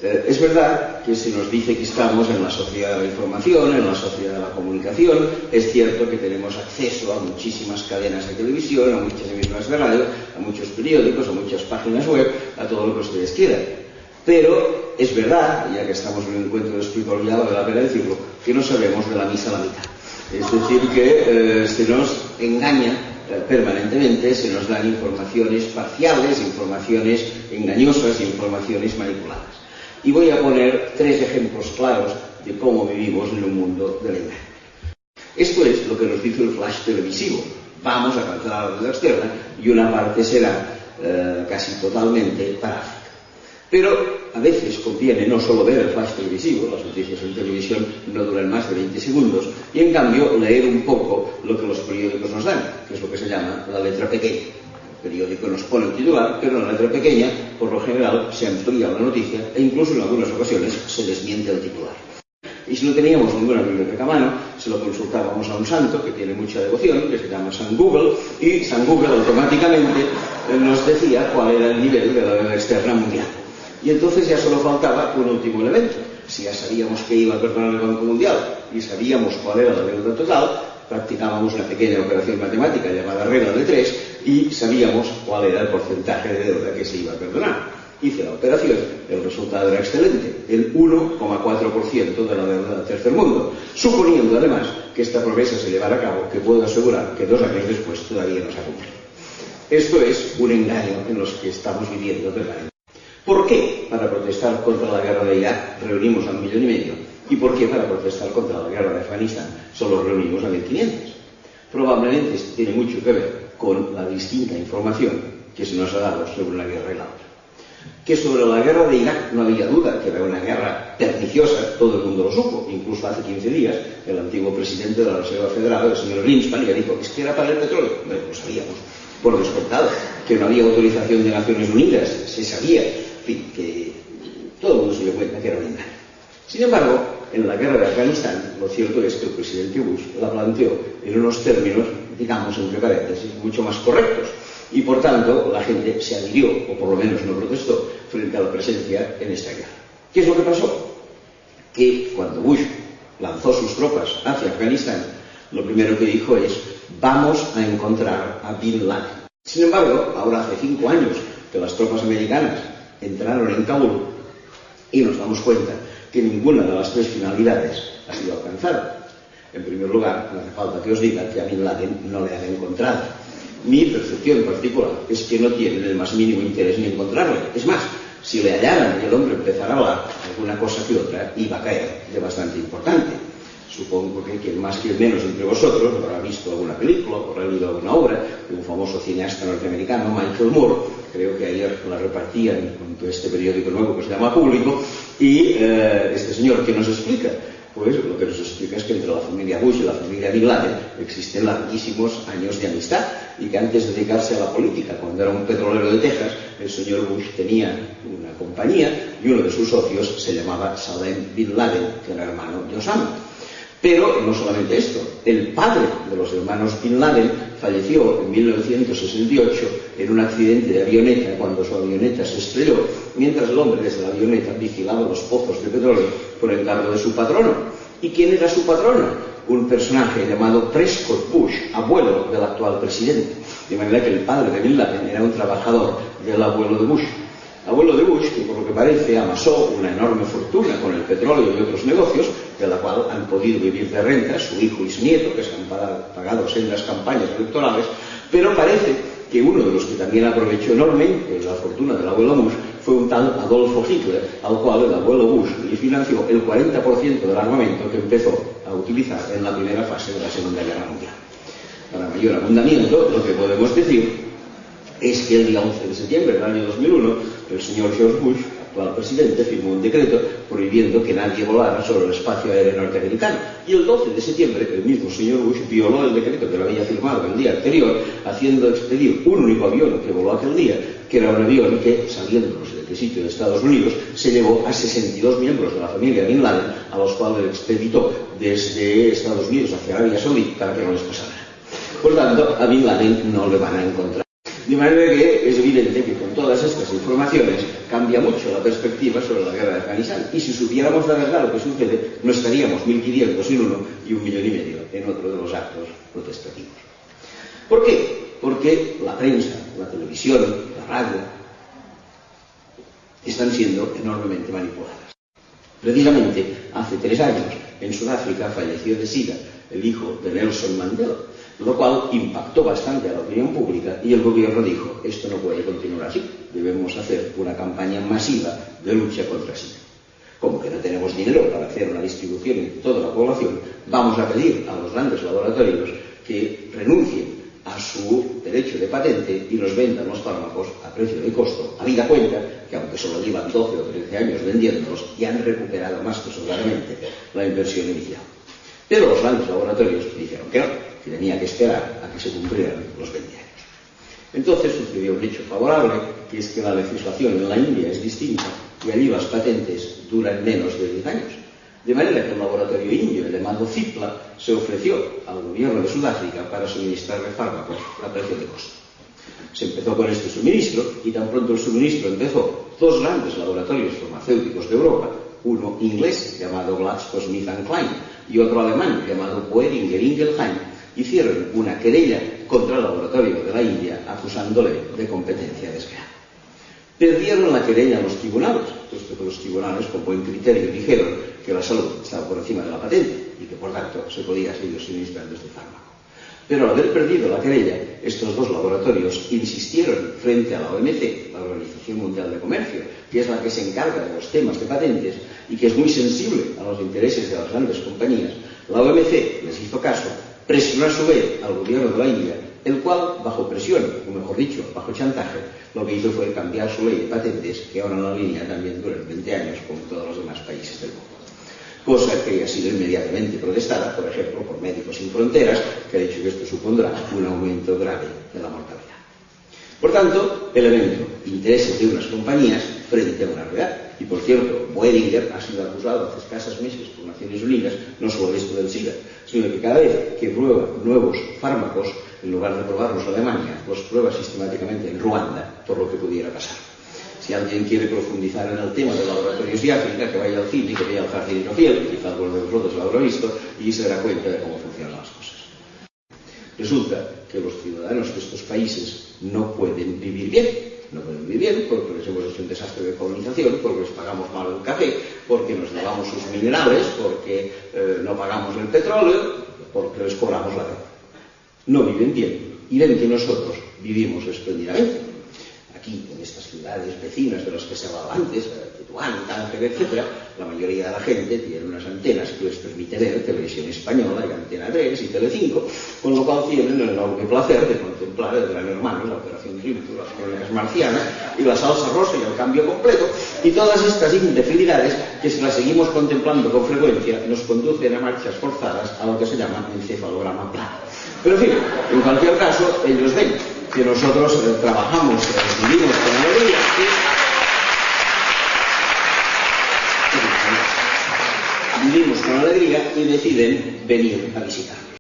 Es verdad que se nos dice que estamos en la sociedad de la información, en la sociedad de la comunicación. Es cierto que tenemos acceso a muchísimas cadenas de televisión, a muchas emisoras de radio, a muchos periódicos, a muchas páginas web, a todo lo que ustedes quieran. Pero es verdad, ya que estamos en un encuentro de espiritualidad, vale la pena decirlo, que no sabemos de la misa a la mitad. Es decir, que se nos engaña permanentemente, se nos dan informaciones parciales, informaciones engañosas, informaciones manipuladas. Y voy a poner 3 ejemplos claros de cómo vivimos en un mundo del engaño. Esto es lo que nos dice el flash televisivo. Vamos a cancelar la red externa y una parte será casi totalmente parásica. Pero a veces conviene no solo ver el flash televisivo, las noticias en televisión no duran más de 20 segundos, y en cambio leer un poco lo que los periódicos nos dan, que es lo que se llama la letra pequeña. El periódico nos pone el titular, pero en la letra pequeña, por lo general, se amplía la noticia e incluso en algunas ocasiones se desmiente el titular. Y si no teníamos ninguna biblioteca a mano, se lo consultábamos a un santo que tiene mucha devoción, que se llama San Google, y San Google automáticamente nos decía cuál era el nivel de la deuda externa mundial. Y entonces ya solo faltaba un último elemento. Si ya sabíamos que iba a perdonar el Banco Mundial y sabíamos cuál era la deuda total, practicábamos una pequeña operación matemática llamada regla de 3 y sabíamos cuál era el porcentaje de deuda que se iba a perdonar. Hice la operación, el resultado era excelente, el 1,4% de la deuda del tercer mundo, suponiendo además que esta promesa se llevara a cabo, que puedo asegurar que 2 años después todavía no se ha cumplido. Esto es un engaño en los que estamos viviendo permanentemente. ¿Por qué para protestar contra la guerra de Irak reunimos a 1,5 millones? ¿Y por qué para protestar contra la guerra de Afganistán solo reunimos a 1.500? Probablemente esto tiene mucho que ver con la distinta información que se nos ha dado sobre una guerra y la otra. Que sobre la guerra de Irak no había duda, que era una guerra perniciosa, todo el mundo lo supo. Incluso hace 15 días el antiguo presidente de la Reserva Federal, el señor Greenspan, ya dijo, es que era para el petróleo. Bueno, lo sabíamos, por descontado, que no había autorización de Naciones Unidas, se sabía, en fin, que todo el mundo se dio cuenta que era un engaño. Sin embargo, en la guerra de Afganistán, lo cierto es que el presidente Bush la planteó en unos términos, digamos, entre paréntesis, mucho más correctos. Y por tanto, la gente se adhirió, o por lo menos no protestó, frente a la presencia en esta guerra. ¿Qué es lo que pasó? Que cuando Bush lanzó sus tropas hacia Afganistán, lo primero que dijo es, vamos a encontrar a Bin Laden. Sin embargo, ahora hace 5 años que las tropas americanas entraron en Kabul y nos damos cuenta que ninguna de las 3 finalidades ha sido alcanzada. En primer lugar, no hace falta que os diga que a Bin Laden no le han encontrado. Mi percepción particular es que no tienen el más mínimo interés en encontrarle. Es más, si le hallaran y el hombre empezara a hablar, alguna cosa que otra iba a caer de bastante importante. Supongo que quien más que menos entre vosotros habrá visto alguna película o habrá leído alguna obra de un famoso cineasta norteamericano, Michael Moore. Creo que ayer la repartían con este periódico nuevo que se llama Público. Y este señor, ¿qué nos explica? Pues lo que nos explica es que entre la familia Bush y la familia Bin Laden existen larguísimos años de amistad y que antes de dedicarse a la política, cuando era un petrolero de Texas, el señor Bush tenía una compañía y uno de sus socios se llamaba Salem Bin Laden, que era hermano de Osama. Pero no solamente esto, el padre de los hermanos Bin Laden falleció en 1968 en un accidente de avioneta cuando su avioneta se estrelló, mientras el hombre desde la avioneta vigilaba los pozos de petróleo por encargo de su patrono. ¿Y quién era su patrono? Un personaje llamado Prescott Bush, abuelo del actual presidente. De manera que el padre de Bin Laden era un trabajador del abuelo de Bush. Abuelo de Bush, que por lo que parece amasó una enorme fortuna con el petróleo y otros negocios, de la cual han podido vivir de renta su hijo y su nieto, que se han pagado sendas campañas electorales, pero parece que uno de los que también aprovechó enormemente la fortuna del abuelo Bush fue un tal Adolfo Hitler, al cual el abuelo Bush le financió el 40% del armamento que empezó a utilizar en la primera fase de la Segunda Guerra Mundial. Para mayor abundamiento, lo que podemos decir es que el día 11 de septiembre del año 2001, el señor George Bush, actual presidente, firmó un decreto prohibiendo que nadie volara sobre el espacio aéreo norteamericano. Y el 12 de septiembre, el mismo señor Bush violó el decreto que lo había firmado el día anterior, haciendo expedir un único avión que voló aquel día, que era un avión que, saliéndonos de sitio de Estados Unidos, se llevó a 62 miembros de la familia Bin Laden, a los cuales expeditó desde Estados Unidos hacia Arabia Saudí para que no les pasara. Por tanto, a Bin Laden no le van a encontrar. De manera que es evidente que con todas estas informaciones cambia mucho la perspectiva sobre la guerra de Afganistán. Y si supiéramos la verdad lo que sucede, no estaríamos 1.500 en uno y 1,5 millones en otro de los actos protestativos. ¿Por qué? Porque la prensa, la televisión, la radio, están siendo enormemente manipuladas. Precisamente, hace 3 años, en Sudáfrica falleció de SIDA el hijo de Nelson Mandela, lo cual impactó bastante a la opinión pública y el gobierno dijo, esto no puede continuar así, debemos hacer una campaña masiva de lucha contra SIDA. Como que no tenemos dinero para hacer una distribución en toda la población, vamos a pedir a los grandes laboratorios que renuncien a su derecho de patente y nos vendan los fármacos a precio de costo, habida cuenta que aunque solo llevan 12 o 13 años vendiéndolos, ya han recuperado más que sobradamente la inversión inicial. Pero los grandes laboratorios dijeron que no, que tenía que esperar a que se cumplieran los 20 años. Entonces sucedió un hecho favorable, que es que la legislación en la India es distinta y allí las patentes duran menos de 10 años. De manera que un laboratorio indio llamado Cipla se ofreció al gobierno de Sudáfrica para suministrarle fármacos a precio de costo. Se empezó con este suministro y tan pronto el suministro empezó, 2 grandes laboratorios farmacéuticos de Europa, uno inglés llamado GlaxoSmithKline y otro alemán llamado Boehringer Ingelheim, hicieron una querella contra el laboratorio de la India acusándole de competencia desleal. Perdieron la querella en los tribunales, puesto que los tribunales con buen criterio dijeron que la salud estaba por encima de la patente y que por tanto se podía seguir suministrando este fármaco. Pero al haber perdido la querella, estos 2 laboratorios insistieron frente a la OMC, la Organización Mundial de Comercio, que es la que se encarga de los temas de patentes y que es muy sensible a los intereses de las grandes compañías. La OMC les hizo caso, presionó a su vez al gobierno de la India, el cual, bajo presión, o mejor dicho, bajo chantaje, lo que hizo fue cambiar su ley de patentes, que ahora en la línea también dura 20 años, como todos los demás países del mundo. Cosa que ha sido inmediatamente protestada, por ejemplo, por Médicos Sin Fronteras, que ha dicho que esto supondrá un aumento grave de la mortalidad. Por tanto, elemento, intereses de unas compañías frente a una realidad. Y por cierto, Boehringer ha sido acusado hace escasos meses por Naciones Unidas, no solo de esto del SIDA, sino de que cada vez que prueba nuevos fármacos, en lugar de probarlos en Alemania, los prueba sistemáticamente en Ruanda, por lo que pudiera pasar. Si alguien quiere profundizar en el tema de laboratorios de África, que vaya al cine, que vaya al Jardín Inofiel, quizá alguno de vosotros lo habrá visto, y se dará cuenta de cómo funcionan las cosas. Resulta que los ciudadanos de estos países no pueden vivir bien. No pueden vivir bien porque les hemos hecho un desastre de colonización, porque les pagamos mal el café, porque nos llevamos sus minerales, porque no pagamos el petróleo, porque les cobramos la deuda. No viven bien y ven que nosotros vivimos espléndidamente. Aquí, en estas ciudades vecinas de las que se hablaba antes, Tetuán, Tánger, etc., la mayoría de la gente tiene unas antenas que les permite ver televisión española y Antena 3 y Telecinco, con lo cual tienen el enorme placer de contemplar el Gran Hermano, la Operación Triunfo, las crónicas marcianas y la salsa rosa y el cambio completo, y todas estas indefinidades que si las seguimos contemplando con frecuencia nos conducen a marchas forzadas a lo que se llama encefalograma plano. Pero en fin, en cualquier caso, ellos ven que nosotros trabajamos, vivimos con alegría y deciden venir a visitarnos.